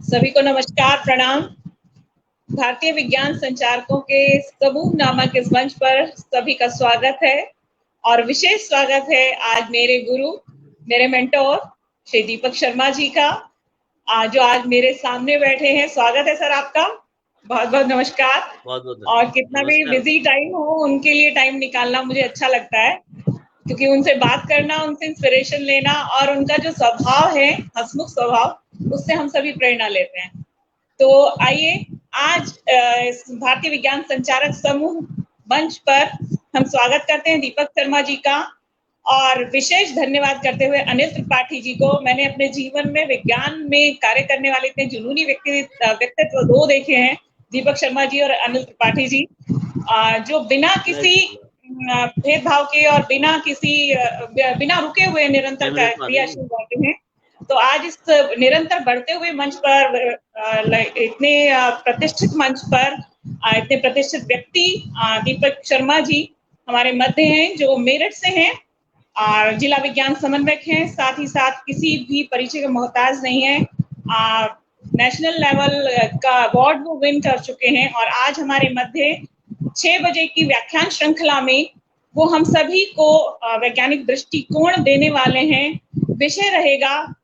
सभी को नमस्कार, प्रणाम। भारतीय विज्ञान संचारकों के समूह नामक इस मंच पर सभी का स्वागत है और विशेष स्वागत है आज मेरे गुरु, मेरे मेंटोर श्री दीपक शर्मा जी का, जो आज मेरे सामने बैठे हैं। स्वागत है सर आपका, बहुत बहुत नमस्कार। बहुत बहुत और कितना भी बिजी टाइम हो, उनके लिए टाइम निकालना मुझे अच्छा लगता है, क्योंकि उनसे बात करना, उनसे इंस्पिरेशन लेना और उनका जो स्वभाव है, हंसमुख स्वभाव, उससे हम सभी प्रेरणा लेते हैं। तो आइए आज इस भारतीय विज्ञान संचारक समूह मंच पर हम स्वागत करते हैं दीपक शर्मा जी का, और विशेष धन्यवाद करते हुए अनिल त्रिपाठी जी को। मैंने अपने जीवन में विज्ञान में कार्य करने वाले इतने जुनूनी व्यक्तित्व दो देखे हैं, दीपक शर्मा जी और अनिल त्रिपाठी जी, जो बिना किसी भेदभाव के और बिना रुके हुए निरंतर क्रियाशील रहते हैं। तो आज इस निरंतर बढ़ते हुए मंच पर, इतने प्रतिष्ठित मंच पर, इतने प्रतिष्ठित व्यक्ति दीपक शर्मा जी हमारे मध्य हैं, जो मेरठ से हैं और जिला विज्ञान समन्वयक हैं। साथ ही साथ किसी भी परिचय का मोहताज नहीं है। नेशनल लेवल का अवार्ड वो विन कर चुके हैं और आज हमारे मध्य 6 बजे की व्याख्यान श्रृंखला में वो हम सभी को वैज्ञानिक दृष्टिकोण देने वाले हैं। विषय रहेगा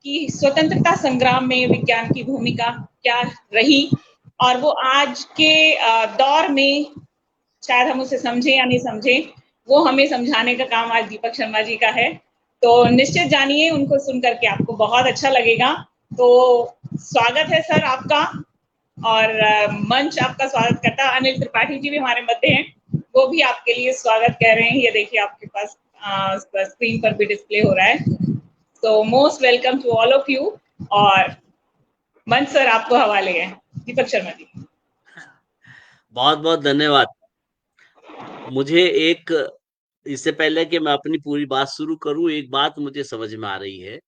कि स्वतंत्रता संग्राम में विज्ञान की भूमिका क्या रही, और वो आज के दौर में शायद हम उसे समझे या नहीं समझे, वो हमें समझाने का काम आज दीपक शर्मा जी का है। तो निश्चित जानिए, उनको सुन करके आपको बहुत अच्छा लगेगा। तो स्वागत है सर आपका, और मंच आपका स्वागत करता है। अनिल त्रिपाठी जी भी हमारे मध्य हैं, वो भी आपके लिए स्वागत कह रहे हैं। ये देखिए आपके पास स्क्रीन पर भी डिस्प्ले हो रहा है। तो most welcome to all of you, और मंच सर आपको हवाले है। दीपक शर्मा जी, बहुत बहुत धन्यवाद। मुझे इससे पहले कि मैं अपनी पूरी बात शुरू करूं, एक बात मुझे समझ में आ रही है,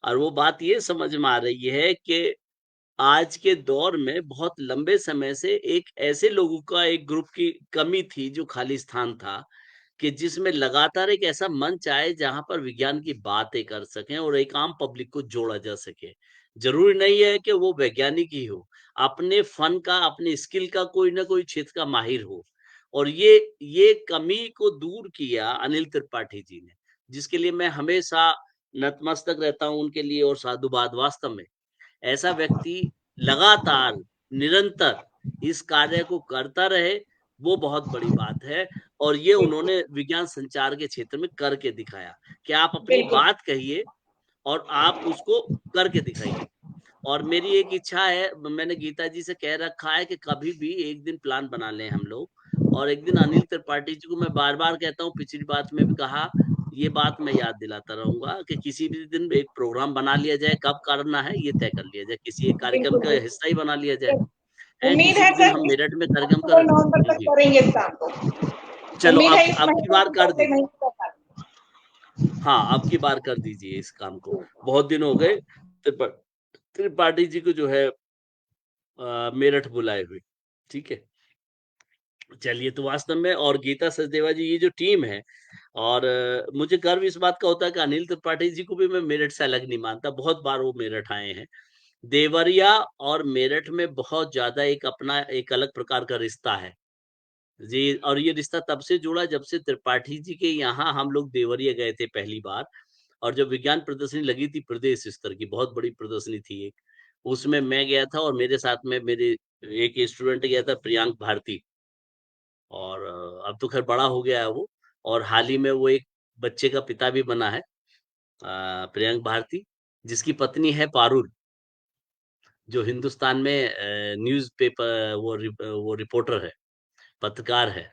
और वो बात ये समझ में आ रही है कि आज के दौर में बहुत लंबे समय से एक ऐसे लोगों का एक ग्रुप की कमी थी, जो खाली स्थान था, कि जिसमें लगातार एक ऐसा मंच आए जहां पर विज्ञान की बातें कर सकें और एक आम पब्लिक को जोड़ा जा सके। जरूरी नहीं है कि वो वैज्ञानिक ही हो, अपने फन का, अपने स्किल का कोई ना कोई क्षेत्र का माहिर हो। और ये कमी को दूर किया अनिल त्रिपाठी जी ने, जिसके लिए मैं हमेशा नतमस्तक रहता हूं उनके लिए और साधुवाद। वास्तव में ऐसा व्यक्ति लगातार निरंतर इस कार्य को करता रहे, वो बहुत बड़ी बात है। और ये उन्होंने विज्ञान संचार के क्षेत्र में करके दिखाया कि आप अपनी बात कहिए और आप उसको करके दिखाइए। और मेरी एक इच्छा है, मैंने गीता जी से कह रखा है कि कभी भी एक दिन प्लान बना लें हम लोग, और एक दिन अनिल त्रिपाठी जी को मैं बार बार कहता हूँ, पिछली बात में भी कहा, ये बात मैं याद दिलाता रहूंगा कि किसी भी दिन एक प्रोग्राम बना लिया जाए। कब करना है ये तय कर लिया जाए, किसी एक कार्यक्रम का हिस्सा ही बना लिया जाए। उम्मीद किसी है भी दिन सर हम मेरठ में कार्यक्रम करें। नवंबर तक करेंगे इस काम को। चलो उम्मीद है इस अब की बार कर दीजिए। महीने। हाँ, अब की बार कर दीजिए इस काम को। बहुत दिन हो गए त्रिपाठी जी को जो है मेरठ बुलाए हुए। ठीक है, चलिए। तो वास्तव में, और गीता सचदेवा जी, ये जो टीम है, और मुझे गर्व इस बात का होता है कि अनिल त्रिपाठी जी को भी मैं मेरठ से अलग नहीं मानता। बहुत बार वो मेरठ आए हैं। देवरिया और मेरठ में बहुत ज्यादा एक अपना एक अलग प्रकार का रिश्ता है जी। और ये रिश्ता तब से जुड़ा जब से त्रिपाठी जी के यहाँ हम लोग देवरिया गए थे पहली बार, और जब विज्ञान प्रदर्शनी लगी थी, प्रदेश स्तर की बहुत बड़ी प्रदर्शनी थी एक, उसमें मैं गया था और मेरे साथ में मेरे एक स्टूडेंट गया था, प्रियांक भारती। और अब तो खैर बड़ा हो गया है वो, और हाल ही में वो एक बच्चे का पिता भी बना है, प्रियांक भारती, जिसकी पत्नी है पारुल, जो हिंदुस्तान में न्यूज़पेपर, वो रिपोर्टर है, पत्रकार है।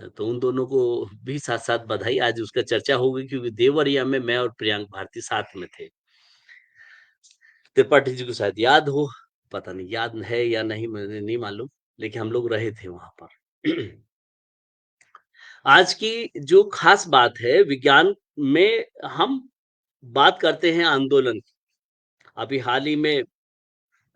तो उन दोनों को भी साथ-साथ बधाई। आज उसका चर्चा हो गई क्योंकि देवरिया में मैं और प्रियांक भारती साथ में थे। त्रिपाठी जी को शायद याद हो, पता नहीं याद है या नहीं, मुझे नहीं मालूम, लेकिन हम लोग रहे थे वहाँ पर। आज की जो खास बात है, विज्ञान में हम बात करते हैं आंदोलन की। अभी हाल ही में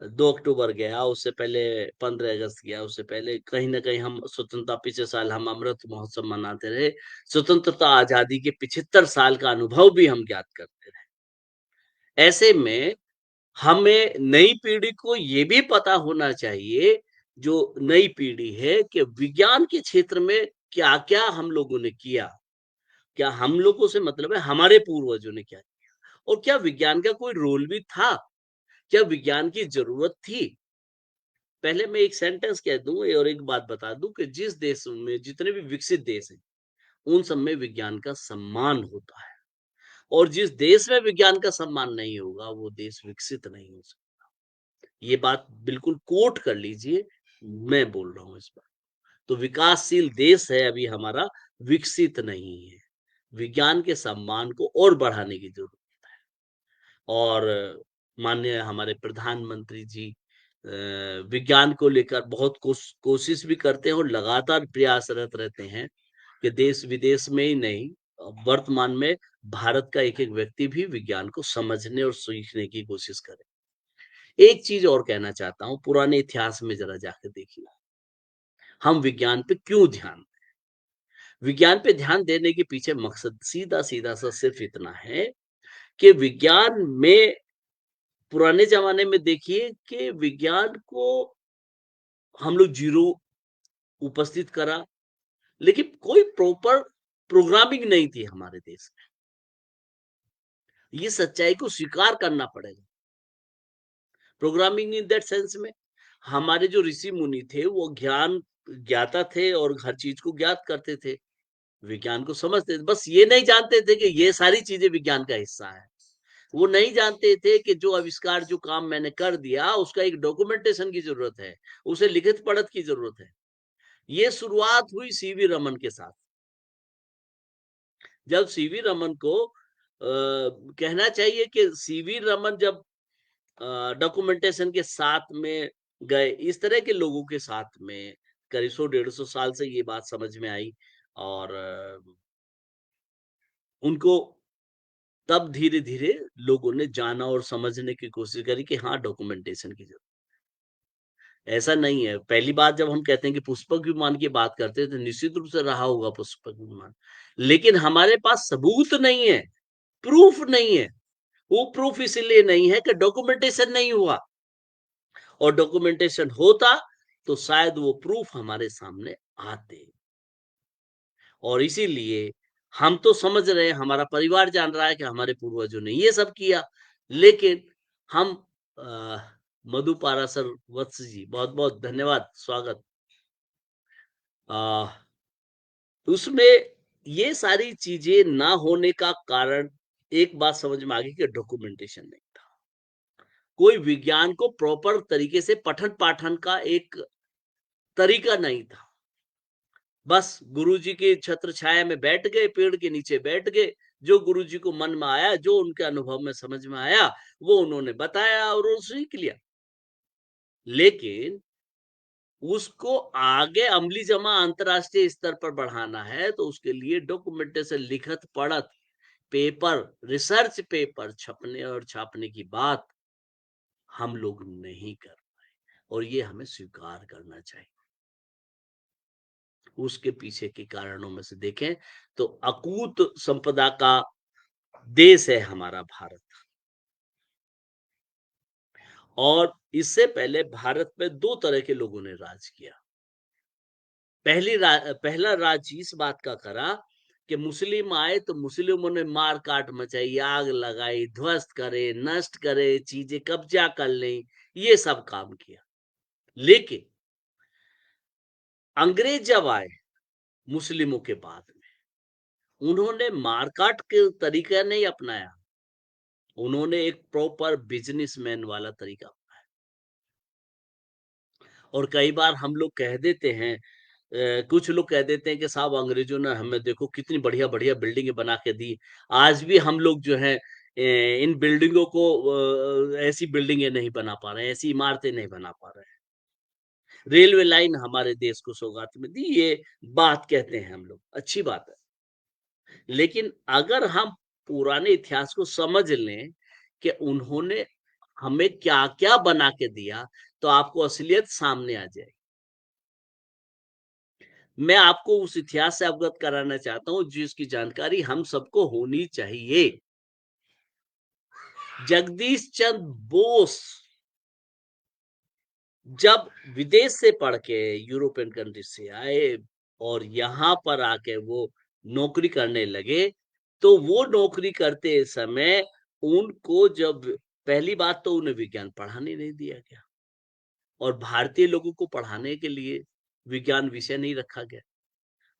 2 अक्टूबर गया, उससे पहले 15 अगस्त गया, उससे पहले कहीं न कहीं हम स्वतंत्रता, पिछले साल हम अमृत महोत्सव मनाते रहे। स्वतंत्रता आज़ादी के 75 साल का अनुभव भी हम ज्ञात करते रहे। ऐसे में हमें नई पीढ़ी को ये भी पता होना चाहिए, जो नई पीढ़ी है, कि विज्ञान के क्षेत्र में क्या-क्या हम लोगों ने किया। क्या हम लोगों से मतलब है हमारे पूर्वजों ने क्या किया और क्या विज्ञान का कोई रोल भी था? क्या विज्ञान की ज़रूरत थी? पहले मैं एक सेंटेंस कह दूँ और एक बात बता दूँ कि जिस देश में जितने भी विकसित देश हैं, उन सब में विज्ञान का सम्मान होता है और जिस देश में विज्ञान का सम्मान नहीं होगा, वो देश विकसित नहीं हो सकता। ये बात बिल्कुल कोट कर लीजिए, मैं बोल रहा हूँ इस बार। तो विकासशील देश है अभी हमारा, विकसित नहीं है। विज्ञान के सम्मान को और बढ़ाने की ज़रूरत और माननीय हमारे प्रधानमंत्री जी विज्ञान को लेकर बहुत कोशिश भी करते हैं और लगातार प्रयासरत रहते हैं कि देश-विदेश में ही नहीं वर्तमान में भारत का एक-एक व्यक्ति भी विज्ञान को समझने और सीखने की कोशिश करे। एक चीज़ और कहना चाहता हूँ, पुराने इतिहास में ज़रा जाके देखिए, हम विज्ञान पे क्यों ध्यान दें? विज्ञान पे ध्यान देने के पीछे मकसद सीधा-सीधा सा सिर्फ इतना है कि विज्ञान में पुराने ज़माने में देखिए कि विज्ञान को हम लोग ज़ीरो उपस्थित करा, लेकिन कोई प्रॉपर प्रोग्रामिंग नहीं थी हमारे देश में। ये सच्चाई को स्वीकार करना पड़ेगा। प्रोग्रामिंग इन दैट सेंस में हमारे जो ऋषि-मुनि थे, वो ज्ञान ज्ञाता थे और हर चीज़ को ज्ञात करते थे। विज्ञान को समझते थे, बस ये नहीं जानते थे कि ये सारी चीज़ें विज्ञान का हिस्सा है। वो नहीं जानते थे कि जो आविष्कार, जो काम मैंने कर दिया, उसका एक डॉक्यूमेंटेशन की ज़रूरत है, उसे लिखित-पढ़त की ज़रूरत है। ये शुरुआत हुई सीवी रमन के साथ। जब सीवी रमन को कहना चाहिए कि सीवी रमन जब डॉक्यूमेंटेशन के साथ में गए, इस तरह के लोगों के साथ में करीब 100 150 साल से ये बात समझ में आई और उनको तब धीरे-धीरे लोगों ने जाना और समझने की कोशिश करी कि हाँ, डॉक्यूमेंटेशन की ज़रूरत ऐसा नहीं है। पहली बात जब हम कहते हैं कि पुष्पक विमान की बात करते हैं, तो निश्चित रूप से रहा होगा पुष्पक विमान। लेकिन हमारे पास सबूत नहीं है, प्रूफ नहीं है। वो प्रूफ इसीलिए नहीं है कि डॉक्यूमेंटेशन नहीं हुआ और डॉक्यूमेंटेशन होता, तो शायद वो प्रूफ हमारे सामने आते। और इसीलिए हम तो समझ रहे हैं, हमारा परिवार जान रहा है कि हमारे पूर्वजों ने ये सब किया, लेकिन हम अ, मधु पाराशर वत्स जी, बहुत-बहुत धन्यवाद, स्वागत। अ, उसमें ये सारी चीज़ें ना होने का कारण एक बात समझ में आ गई कि डॉक्यूमेंटेशन नहीं था। कोई विज्ञान को प्रॉपर तरीके से पठन-पाठन का एक तरीका नहीं था। बस गुरुजी के छत्र छाया में बैठ गए, पेड़ के नीचे बैठ गए, जो गुरुजी को मन में आया, जो उनके अनुभव में समझ में आया, वो उन्होंने बताया और वो सीख लिया। लेकिन उसको आगे अमली-जमा अंतर्राष्ट्रीय स्तर पर बढ़ाना है, तो उसके लिए डॉक्यूमेंटेशन लिखत-पढ़त, पेपर, रिसर्च पेपर छपने और छापने की बात हम लोग नहीं कर पाए और ये हमें स्वीकार करना चाहिए। उसके पीछे के कारणों में से देखें तो अकूत संपदा का देश है हमारा भारत और इससे पहले भारत में 2 तरह के लोगों ने राज किया। पहला राज इस बात का करा कि मुस्लिम आए तो मुस्लिमों ने मार-काट मचाई, आग लगाई, ध्वस्त करे, नष्ट करे, चीजें कब्जा कर लें, ये सब काम किया। लेकिन अंग्रेज जब आए मुस्लिमों के बाद में, उन्होंने मार-काट के तरीका नहीं अपनाया, उन्होंने एक प्रॉपर बिज़नेसमैन वाला तरीका अपनाया। और कई बार हम लोग कह देते हैं कुछ लोग कह देते हैं कि साहब अंग्रेजों ने हमें देखो कितनी बढ़िया-बढ़िया बिल्डिंगें बना के दी। आज भी हम लोग जो हैं इन बिल्डिंगों को ऐसी बिल्डिंगें नहीं बना पा रहे हैं, ऐसी इमारतें नहीं बना पा रहे हैं। रेलवे लाइन हमारे देश को सौगात में दी, ये बात कहते हैं हम लोग, अच्छी बात है। लेकिन अगर हम पुराने इतिहास को समझ लें कि उन्होंने हमें क्या-क्या बना के दिया, तो आपको असलियत सामने आ जाएगी। मैं आपको उस इतिहास से अवगत कराना चाहता हूँ, जिसकी जानकारी हम सबको होनी चाहिए। जगदीश चंद्र बोस जब विदेश से पढ़ के यूरोपियन कंट्री से आए और यहाँ पर आके वो नौकरी करने लगे, तो वो नौकरी करते समय उनको जब पहली बात तो उन्हें विज्ञान पढ़ाने नहीं दिया गया और भारतीय लोगों को पढ़ाने के लिए विज्ञान विषय नहीं रखा गया।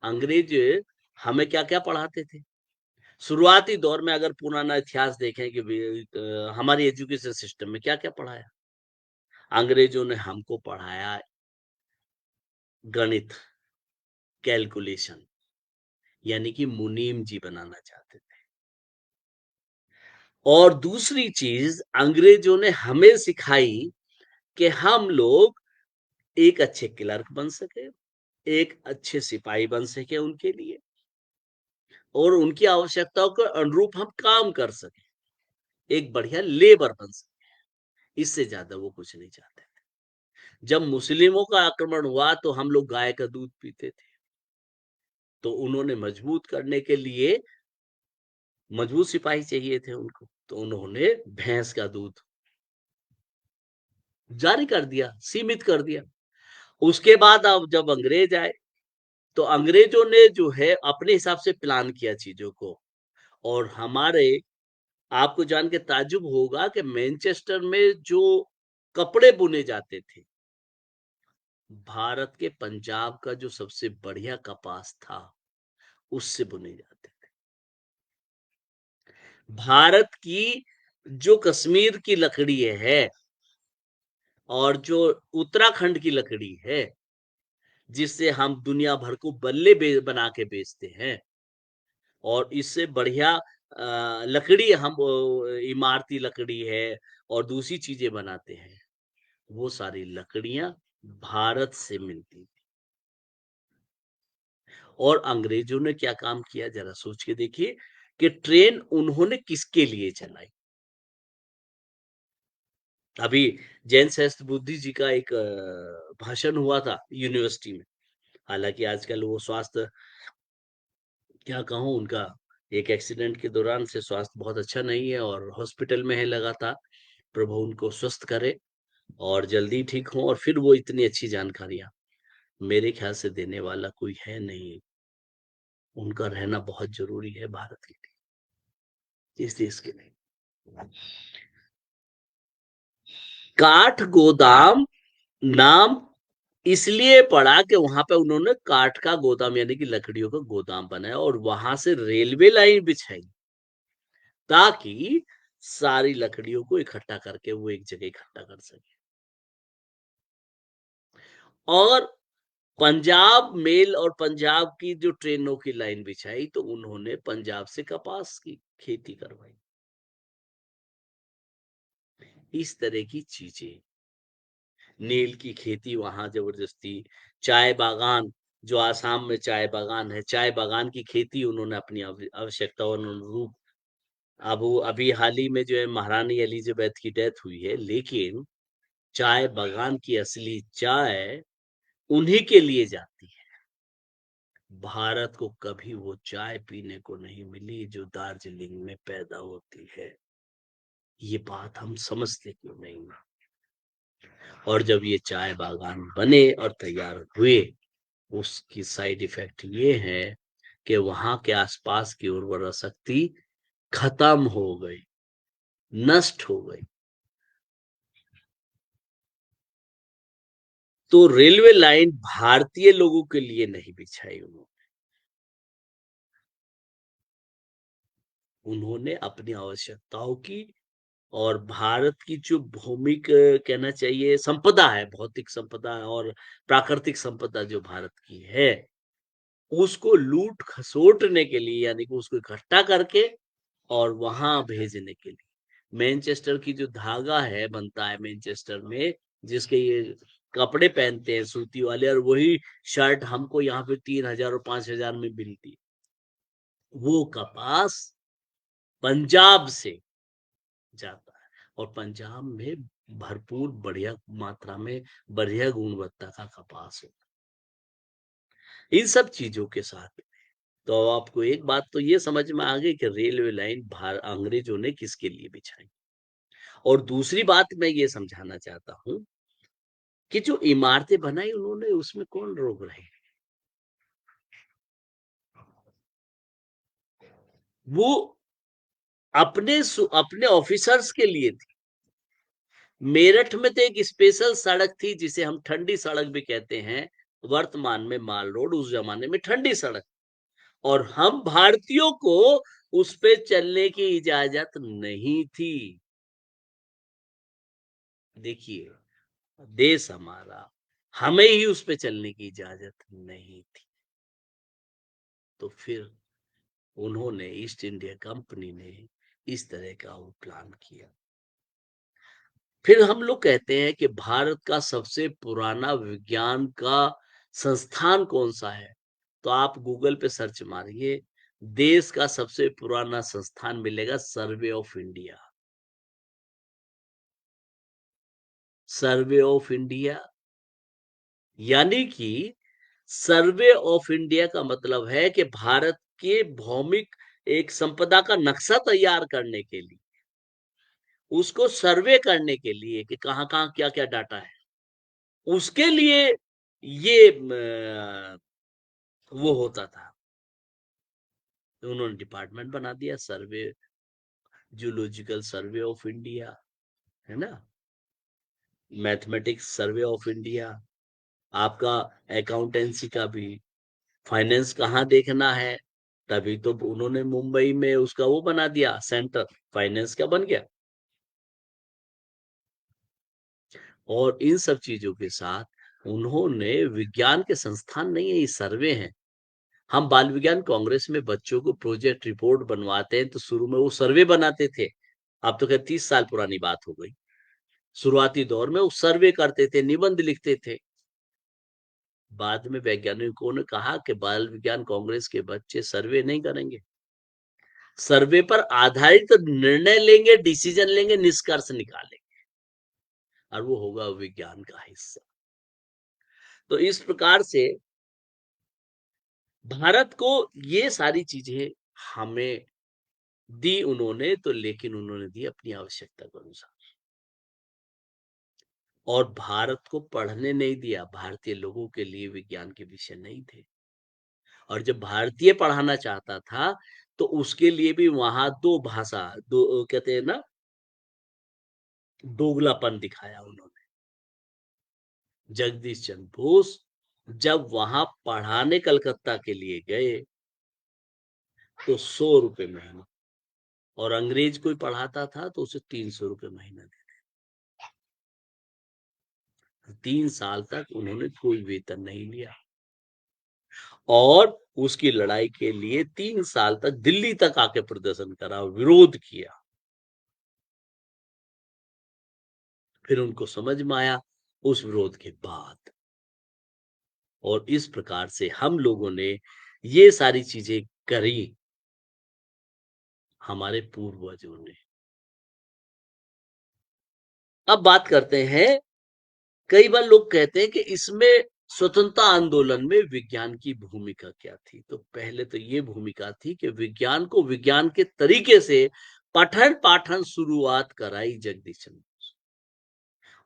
अंग्रेज हमें क्या-क्या पढ़ाते थे? शुरुआती दौर में अगर पुराना इतिहास देखें कि हमारी एजुकेशन सिस्टम में क्या-क्या पढ़ाया? अंग्रेजों ने हमको पढ़ाया गणित, कैलकुलेशन, यानी कि मुनीम जी बनाना चाहते थे। और दूसरी चीज अंग्रेजों ने हमें सिखाई कि हम लोग एक अच्छे क्लर्क बन सके, एक अच्छे सिपाही बन सके उनके लिए और उनकी आवश्यकताओं के अनुरूप हम काम कर सके, एक बढ़िया लेबर बन सके। इससे ज्यादा वो कुछ नहीं चाहते थे। जब मुस्लिमों का आक्रमण हुआ तो हम लोग गाय का दूध पीते थे, तो उन्होंने मजबूत करने के लिए मजबूत सिपाही चाहिए थे उनको, तो उन्होंने भैंस का दूध जारी कर दिया, सीमित कर दिया। उसके बाद अब जब अंग्रेज आए, तो अंग्रेजों ने जो है अपने हिसाब से प्लान किया चीजों को और हमारे आपको जान के ताज्जुब होगा कि मैनचेस्टर में जो कपड़े बुने जाते थे, भारत के पंजाब का जो सबसे बढ़िया कपास था, उससे बुने जाते थे। भारत की जो कश्मीर की लकड़ी है और जो उत्तराखंड की लकड़ी है, जिससे हम दुनिया भर को बना के बेचते हैं और इससे बढ़िया लकड़ी हम इमारती लकड़ी है और दूसरी चीजें बनाते हैं, वो सारी लकड़ियां भारत से मिलती थी। और अंग्रेजों ने क्या काम किया जरा सोच के देखिए कि ट्रेन उन्होंने किसके लिए चलाई। अभी जैन सहस्त्र बुद्धि जी का एक भाषण हुआ था यूनिवर्सिटी में, हालांकि आजकल वो स्वास्थ्य क्या कहूँ उनका एक एक्सीडेंट के दौरान से स्वास्थ्य बहुत अच्छा नहीं है और हॉस्पिटल में है लगातार। प्रभु उनको स्वस्थ करे और जल्दी ठीक हो और फिर वो इतनी अच्छी जानकारियां मेरे ख्याल से देने वाला कोई है नहीं। उनका रहना बहुत जरूरी है भारत के लिए, इस देश के लिए। काठ गोदाम नाम इसलिए पड़ा कि वहां पे उन्होंने काठ का गोदाम यानी कि लकड़ियों का गोदाम बनाया और वहां से रेलवे लाइन बिछाई ताकि सारी लकड़ियों को इकट्ठा करके वो एक जगह इकट्ठा कर सके। और पंजाब मेल और पंजाब की जो ट्रेनों की लाइन बिछाई तो उन्होंने पंजाब से कपास की खेती करवाई। इस तरह की चीजें, नील की खेती वहां जबरदस्ती, चाय बागान जो आसाम में चाय बागान है, चाय बागान की खेती उन्होंने अपनी आवश्यकताओं अनुरूप। अब अभी हाल ही में जो है महारानी एलिजाबेथ की डेथ हुई है, लेकिन चाय बागान की असली चाय उन्हीं के लिए जाती है। भारत को कभी वो चाय पीने को नहीं मिली जो दार्जिलिंग में पैदा होती है। ये बात हम समझते क्यों नहीं। और जब ये चाय बागान बने और तैयार हुए, उसकी साइड इफेक्ट ये है कि वहां के आसपास की उर्वरा शक्ति खत्म हो गई, नष्ट हो गई। तो रेलवे लाइन भारतीय लोगों के लिए नहीं बिछाई उन्होंने अपनी आवश्यकताओं की और भारत की जो भौमिक कहना चाहिए संपदा है, भौतिक संपदा और प्राकृतिक संपदा जो भारत की है, उसको लूट खसोटने के लिए यानी कि उसको इकट्ठा करके और वहां भेजने के लिए मैनचेस्टर की जो धागा है बनता है मैनचेस्टर में, जिसके ये कपड़े पहनते हैं सूती वाले, और वही शर्ट हमको यहाँ पे 3,000 और 5,000 में मिलती है। वो कपास पंजाब से जाता है और पंजाब में भरपूर बढ़िया मात्रा में बढ़िया गुणवत्ता का कपास होता है। इन सब चीजों के साथ तो आपको एक बात तो ये समझ में आ गई कि रेलवे लाइन अंग्रेजों ने किसके लिए बिछाई। और दूसरी बात मैं ये समझाना चाहता हूं कि जो इमारतें बनाई उन्होंने, उसमें कौन लोग रहे? वो अपने ऑफिसर्स के लिए थी। मेरठ में तो एक स्पेशल सड़क थी जिसे हम ठंडी सड़क भी कहते हैं, वर्तमान में माल रोड, उस जमाने में ठंडी सड़क। और हम भारतीयों को उस पे चलने की इजाजत नहीं थी। देखिए, देश हमारा, हमें ही उस पे चलने की इजाजत नहीं थी। तो फिर उन्होंने, ईस्ट इंडिया कंपनी ने इस तरह का वो प्लान किया। फिर हम लोग कहते हैं कि भारत का सबसे पुराना विज्ञान का संस्थान कौन सा है, तो आप गूगल पे सर्च मारिए, देश का सबसे पुराना संस्थान मिलेगा, survey of India. Survey of India, यानी कि सर्वे ऑफ इंडिया का मतलब है कि भारत के भौमिक एक संपदा का नक्शा तैयार करने के लिए, उसको सर्वे करने के लिए कि कहाँ-कहाँ, क्या-क्या डाटा है, उसके लिए ये वो होता था। तो उन्होंने डिपार्टमेंट बना दिया, सर्वे, जूलॉजिकल सर्वे ऑफ इंडिया, है ना, मैथमेटिक्स सर्वे ऑफ इंडिया, आपका अकाउंटेंसी का भी, फाइनेंस कहाँ देखना है, तभी तो उन्होंने मुंबई में उसका वो बना दिया सेंटर, फाइनेंस का बन गया। और इन सब चीजों के साथ उन्होंने, विज्ञान के संस्थान नहीं है, ये सर्वे हैं। हम बाल विज्ञान कांग्रेस में बच्चों को प्रोजेक्ट रिपोर्ट बनवाते हैं तो शुरू में वो सर्वे बनाते थे। अब तो खैर 30 साल पुरानी बात हो गई। शुरुआती दौर में वो सर्वे करते थे, निबंध लिखते थे। बाद में वैज्ञानिकों ने कहा कि बाल विज्ञान कांग्रेस के बच्चे सर्वे नहीं करेंगे, सर्वे पर आधारित तो निर्णय लेंगे, डिसीजन लेंगे, निष्कर्ष निकालेंगे, और वो होगा विज्ञान का हिस्सा। तो इस प्रकार से भारत को ये सारी चीजें हमें दी उन्होंने, तो लेकिन उन्होंने दी अपनी आवश्यकता के अनुसार, और भारत को पढ़ने नहीं दिया। भारतीय लोगों के लिए विज्ञान के विषय नहीं थे, और जब भारतीय पढ़ाना चाहता था तो उसके लिए भी वहां दो भाषा, दो कहते हैं ना, दोगलापन दिखाया उन्होंने। जगदीश चंद्र बोस जब वहां पढ़ाने कलकत्ता के लिए गए तो 100 रुपए महीना, और अंग्रेज कोई पढ़ाता था तो उसे 300 रुपए महीना देते। 3 साल तक उन्होंने कोई वेतन नहीं लिया, और उसकी लड़ाई के लिए 3 साल तक दिल्ली तक आके प्रदर्शन करा, विरोध किया। फिर उनको समझ में आया उस विरोध के बाद, और इस प्रकार से हम लोगों ने ये सारी चीजें करी, हमारे पूर्वजों ने। अब बात करते हैं, कई बार लोग कहते हैं कि इसमें स्वतंत्रता आंदोलन में विज्ञान की भूमिका क्या थी। तो पहले तो ये भूमिका थी कि विज्ञान को विज्ञान के तरीके से पठन पाठन शुरुआत कराई जगदीश चंद्र बोस।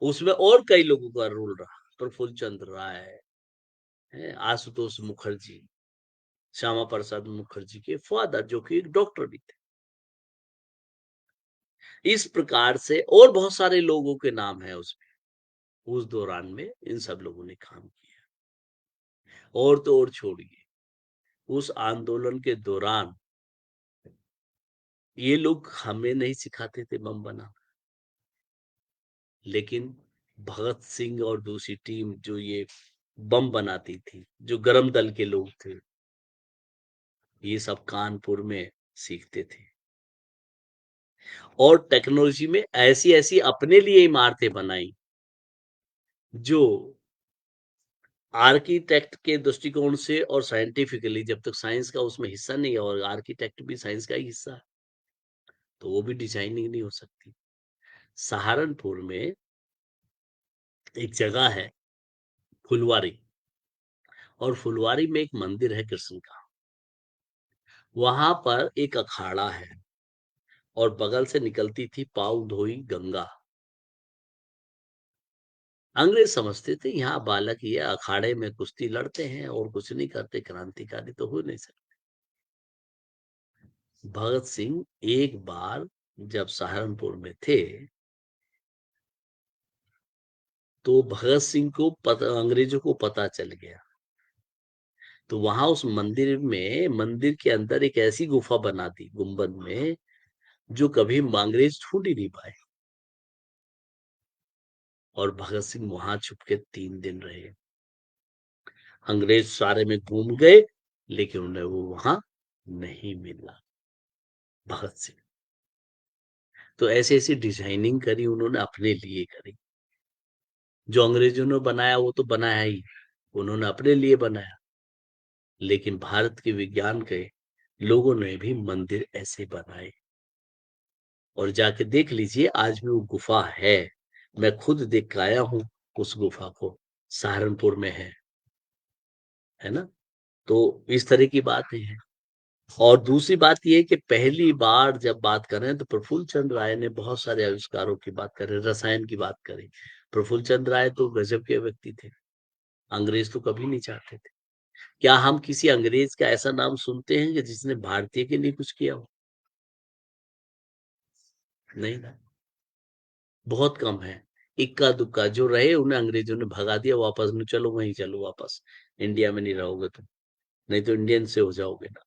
उसमें और कई लोगों का रोल रहा, प्रफुल्ल चंद्र राय, आशुतोष मुखर्जी, श्यामा प्रसाद मुखर्जी के फादर, जो कि एक डॉक्टर भी थे। इस प्रकार से और बहुत सारे लोगों के नाम है उसमें, उस दौरान में इन सब लोगों ने काम किया। और तो और छोड़िए, उस आंदोलन के दौरान ये लोग हमें नहीं सिखाते थे बम बनाना, लेकिन भगत सिंह और दूसरी टीम जो ये बम बनाती थी, जो गरम दल के लोग थे, ये सब कानपुर में सीखते थे, और टेक्नोलॉजी में ऐसी ऐसी अपने लिए इमारतें बनाई जो आर्किटेक्ट के दृष्टिकोण से और साइंटिफिकली, जब तक साइंस का उसमें हिस्सा नहीं है, और आर्किटेक्ट भी साइंस का ही हिस्सा है, तो वो भी डिजाइनिंग नहीं हो सकती। सहारनपुर में एक जगह है फुलवारी, और फुलवारी में एक मंदिर है कृष्ण का, वहां पर एक अखाड़ा है, और बगल से निकलती थी पाँव धोई गंगा। अंग्रेज समझते थे यहाँ बालक ये अखाड़े में कुश्ती लड़ते हैं और कुछ नहीं करते, क्रांतिकारी तो हो नहीं सकते। भगत सिंह एक बार जब सहारनपुर में थे तो भगत सिंह को अंग्रेजों को पता चल गया, तो वहां उस मंदिर के अंदर एक ऐसी गुफा बना दी गुंबद में जो कभी अंग्रेज ढूंढ ही नहीं पाए। और भगत सिंह वहां छुप के 3 दिन रहे। अंग्रेज सारे में घूम गए लेकिन उन्हें वो वहां नहीं मिला भगत सिंह। तो ऐसे ऐसी डिजाइनिंग करी उन्होंने, अपने लिए करी। जो अंग्रेजों ने बनाया वो तो बनाया ही, उन्होंने अपने लिए बनाया। लेकिन भारत के विज्ञान के लोगों ने भी मंदिर ऐसे बनाए। और जाके देख लीजिए, आज भी वो गुफा है। मैं खुद देख के आया हूं उस गुफा को, सहारनपुर में है ना। तो इस तरह की बातें हैं। और दूसरी बात ये है कि पहली बार जब बात करें तो प्रफुल्ल चंद्र राय ने बहुत सारे आविष्कारों की बात करें, रसायन की बात करें। प्रफुल्ल चंद्र राय तो गजब के व्यक्ति थे, अंग्रेज तो कभी नहीं चाहते थे। क्या हम किसी अंग्रेज का ऐसा नाम सुनते हैं कि जिसने भारतीय के लिए कुछ किया हो? नहीं ना, बहुत कम है। इक्का दुक्का जो रहे उन्हें अंग्रेजों ने भगा दिया वापस, न चलो वहीं चलो वापस, इंडिया में नहीं रहोगे तुम, नहीं तो इंडियन से हो जाओगे ना।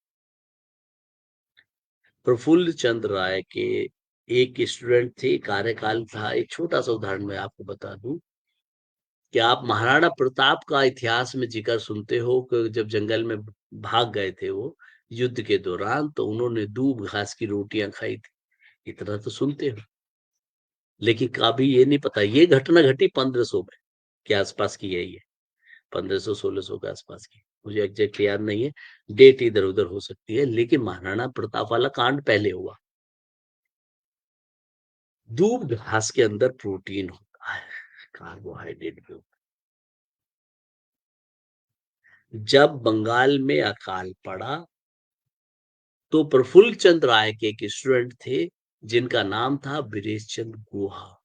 प्रफुल्ल चंद्र राय के एक स्टूडेंट थे, कार्यकाल था। एक छोटा सा उदाहरण मैं आपको बता दूं कि आप महाराणा प्रताप का इतिहास में जिक्र सुनते हो कि जब जंगल में भाग गए थे वो युद्ध के दौरान, तो उन्होंने दूब घास की रोटियां खाई थी, इतना तो सुनते हो। लेकिन कभी ये नहीं पता ये घटना घटी 1500 में के आसपास की है, ये 1500-1600 के आसपास की, मुझे एग्जैक्ट याद नहीं है, डेट इधर उधर हो सकती है, लेकिन महाराणा प्रताप वाला कांड पहले हुआ। दूब घास के अंदर प्रोटीन होता है, कार्बोहाइड्रेट भी होता है। जब बंगाल में अकाल पड़ा तो प्रफुल्ल चंद्र राय के एक स्टूडेंट थे जिनका नाम था बीरेश चंद्र गुहा।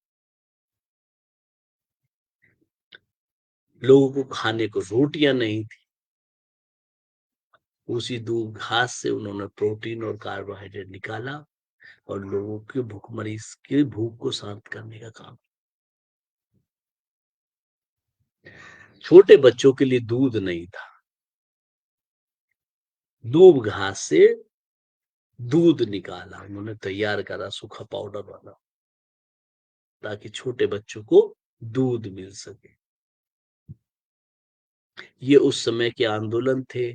लोगों को खाने को रोटियां नहीं थी, उसी दूब घास से उन्होंने प्रोटीन और कार्बोहाइड्रेट निकाला और लोगों की भूखमरी की भूख को शांत करने का काम। छोटे बच्चों के लिए दूध नहीं था, दूब घास से दूध निकाला उन्होंने, तैयार करा सूखा पाउडर वाला, ताकि छोटे बच्चों को दूध मिल सके। ये उस समय के आंदोलन थे।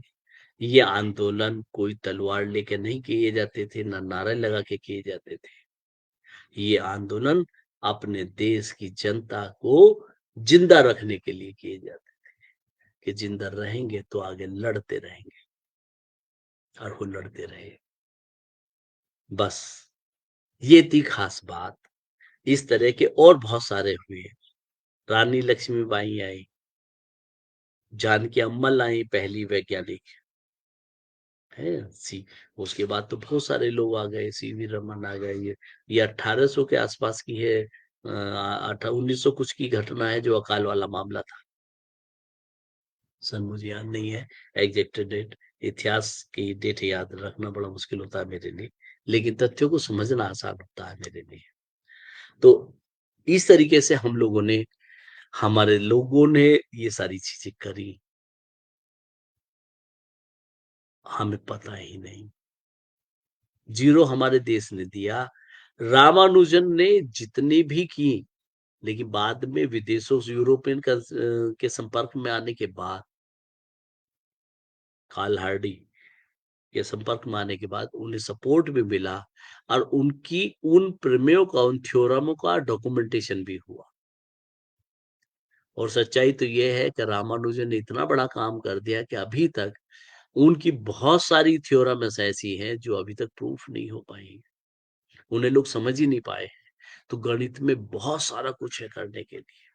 ये आंदोलन कोई तलवार लेके नहीं किए जाते थे, ना नारे लगा के किए जाते थे। ये आंदोलन अपने देश की जनता को जिंदा रखने के लिए किए जाते थे, कि जिंदा रहेंगे तो आगे लड़ते रहेंगे। और वो लड़ते रहे। बस ये थी खास बात। इस तरह के और बहुत सारे हुए। रानी लक्ष्मीबाई आई, जानकी अम्मल आई, पहली वैज्ञानिक है। सी उसके बाद तो बहुत सारे लोग आ गए, सीवी रमन आ गए। ये 1800 के आसपास की है, 1900 कुछ की घटना है, जो अकाल वाला मामला था। सन मुझे याद नहीं है एग्जैक्ट डेट, इतिहास की डेट याद रखना बड़ा मुश्किल होता है मेरे लिए, लेकिन तथ्यों को समझना आसान होता है मेरे लिए। तो इस तरीके से हमारे लोगों ने ये सारी चीजें करी, हमें पता ही नहीं। जीरो हमारे देश ने दिया। रामानुजन ने जितनी भी की, लेकिन बाद में विदेशों से यूरोपियन के संपर्क में आने के बाद, कार्ल हार्डी के संपर्क में आने के बाद उन्हें सपोर्ट भी मिला, और उनकी उन प्रमेयों का, उन थ्योरमों का डॉक्यूमेंटेशन भी हुआ। और सच्चाई तो यह है कि रामानुजन ने इतना बड़ा काम कर दिया कि अभी तक उनकी बहुत सारी थ्योरम्स ऐसी हैं जो अभी तक प्रूफ नहीं हो पाई, उन्हें लोग समझ ही नहीं पाए। तो गणित में बहुत सारा कुछ है करने के लिए,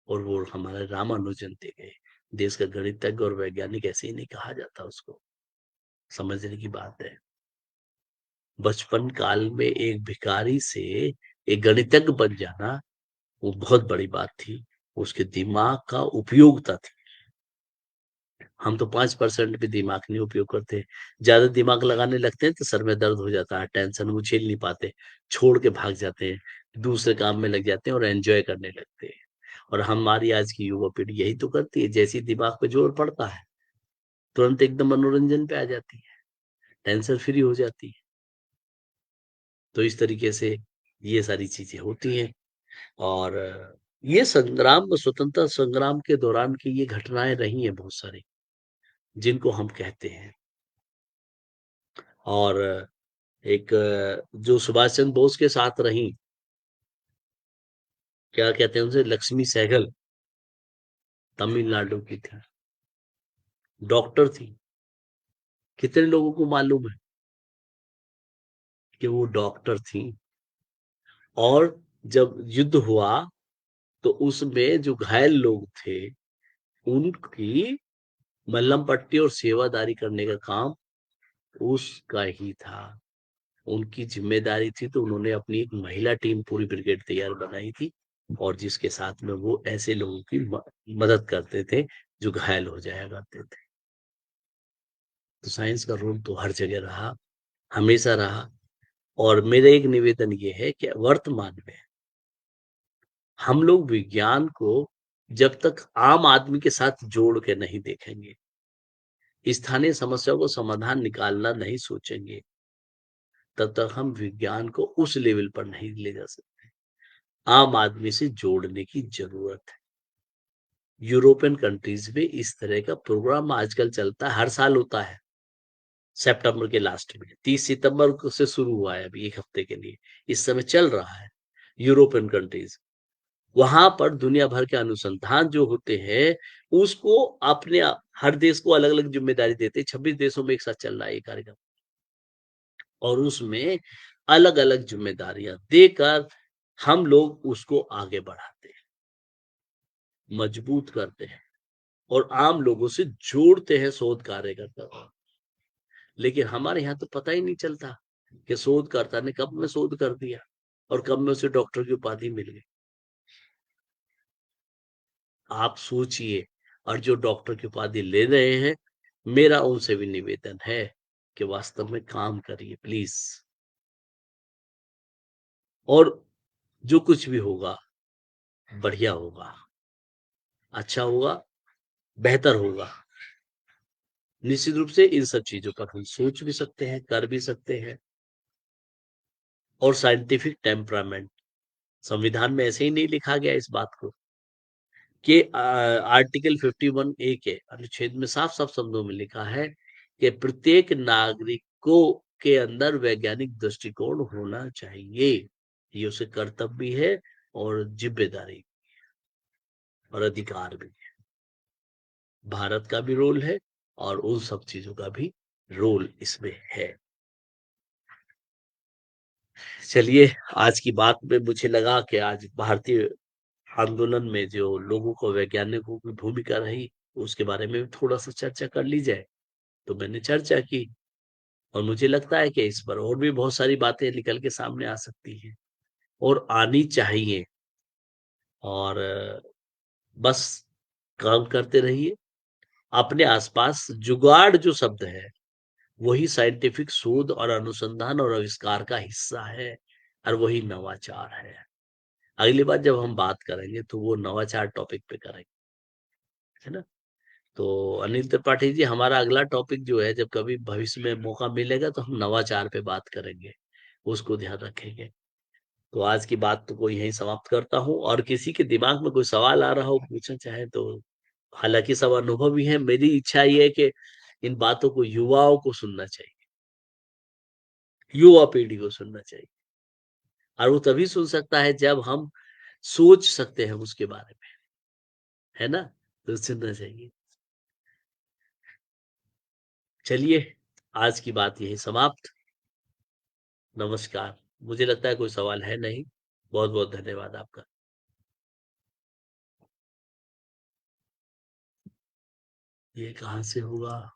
और वो हमारे रामानुजन थे गए। देश का गणितज्ञ और वैज्ञानिक ऐसे ही नहीं कहा जाता उसको, समझने की बात है। बचपन काल में एक भिखारी से एक गणितज्ञ बन जाना, वो बहुत बड़ी बात थी। उसके दिमाग का उपयोगिता थी। हम तो 5% भी दिमाग नहीं उपयोग करते। ज्यादा दिमाग लगाने लगते हैं तो सर में दर्द हो जाता है, टेंशन वो झेल नहीं पाते, छोड़ के भाग जाते हैं, दूसरे काम में लग जाते हैं और एंजॉय करने लगते हैं। और हमारी आज की युवा पीढ़ी यही तो करती है। जैसे ही दिमाग पे जोर पड़ता है, तुरंत एकदम मनोरंजन पे आ जाती है, टेंशन फ्री हो जाती है। तो इस तरीके से ये सारी चीजें होती हैं। और ये संग्राम, स्वतंत्रता संग्राम के दौरान की ये घटनाएं रही हैं बहुत सारी, जिनको हम कहते हैं। और एक जो सुभाष चंद्र बोस के साथ रही, क्या कहते हैं उनसे, लक्ष्मी सहगल, तमिलनाडु की थी, डॉक्टर थी। कितने लोगों को मालूम है कि वो डॉक्टर थी? और जब युद्ध हुआ तो उसमें जो घायल लोग थे, उनकी मल्लम पट्टी और सेवादारी करने का काम उसका ही था। उनकी जिम्मेदारी थी। तो उन्होंने अपनी एक महिला टीम, पूरी ब्रिगेड तैयार बनाई थी, और जिसके साथ में वो ऐसे लोगों की मदद करते थे जो घायल हो जाया करते थे। तो साइंस का रोल तो हर जगह रहा, हमेशा रहा। और मेरा एक निवेदन ये है कि वर्तमान में हम लोग विज्ञान को जब तक आम आदमी के साथ जोड़ के नहीं देखेंगे, स्थानीय समस्या को समाधान निकालना नहीं सोचेंगे, तब तक हम विज्ञान को उस लेवल पर नहीं ले जा सकते। आम आदमी से जोड़ने की जरूरत है। यूरोपियन कंट्रीज में इस तरह का प्रोग्राम आजकल चलता है, हर साल होता है सितंबर के लास्ट में। 30 सितंबर से शुरू हुआ है, अभी एक हफ्ते के लिए इस समय चल रहा है। यूरोपियन कंट्रीज, वहां पर दुनिया भर के अनुसंधान जो होते हैं, उसको अपने हर देश को अलग अलग जिम्मेदारी देते हैं। 26 देशों में एक साथ चल रहा है ये कार्यक्रम, और उसमें अलग अलग जिम्मेदारियां देकर हम लोग उसको आगे बढ़ाते हैं, मजबूत करते हैं और आम लोगों से जोड़ते हैं शोधकार्य करता। लेकिन हमारे यहाँ तो पता ही नहीं चलता कि शोधकर्ता ने कब में शोध कर दिया और कब में उसे डॉक्टर की उपाधि मिल गई। आप सोचिए। और जो डॉक्टर की उपाधि ले रहे हैं, मेरा उनसे भी निवेदन है कि वास्तव में काम करिए प्लीज। और जो कुछ भी होगा, बढ़िया होगा, अच्छा होगा, बेहतर होगा। निश्चित रूप से इन सब चीजों पर हम सोच भी सकते हैं, कर भी सकते हैं। और साइंटिफिक टेम्परामेंट, संविधान में ऐसे ही नहीं लिखा गया इस बात को कि आर्टिकल 51A के अनुच्छेद में साफ साफ शब्दों में लिखा है कि प्रत्येक नागरिक को के अंदर वैज्ञानिक दृष्टिकोण होना चाहिए। ये उसे कर्तव्य भी है और जिम्मेदारी और अधिकार भी है। भारत का भी रोल है और उन सब चीजों का भी रोल इसमें है। चलिए, आज की बात में मुझे लगा कि आज भारतीय आंदोलन में जो लोगों को, वैज्ञानिकों की भूमिका रही, उसके बारे में भी थोड़ा सा चर्चा कर ली जाए। तो मैंने चर्चा की, और मुझे लगता है कि इस पर और भी बहुत सारी बातें निकल के सामने आ सकती हैं और आनी चाहिए। और बस काम करते रहिए। अपने आसपास जुगाड़ जो शब्द है, वही साइंटिफिक शोध और अनुसंधान और आविष्कार का हिस्सा है, और वही नवाचार है। अगली बार जब हम बात करेंगे तो वो नवाचार टॉपिक पे करेंगे, है ना? तो अनिल त्रिपाठी जी, हमारा अगला टॉपिक जो है, जब कभी भविष्य में मौका मिलेगा तो हम नवाचार पे बात करेंगे, उसको ध्यान रखेंगे। तो आज की बात तो को यहीं समाप्त करता हूँ। और किसी के दिमाग में कोई सवाल आ रहा हो, पूछना चाहे तो, हालांकि सब अनुभवी है, मेरी इच्छा ये है कि इन बातों को युवाओं को सुनना चाहिए, युवा पीढ़ी को सुनना चाहिए। और वो तभी सुन सकता है जब हम सोच सकते हैं उसके बारे में, है ना? तो सुनना चाहिए। चलिए, आज की बात यही समाप्त। नमस्कार। मुझे लगता है कोई सवाल है नहीं। बहुत बहुत धन्यवाद आपका। ये कहाँ से होगा?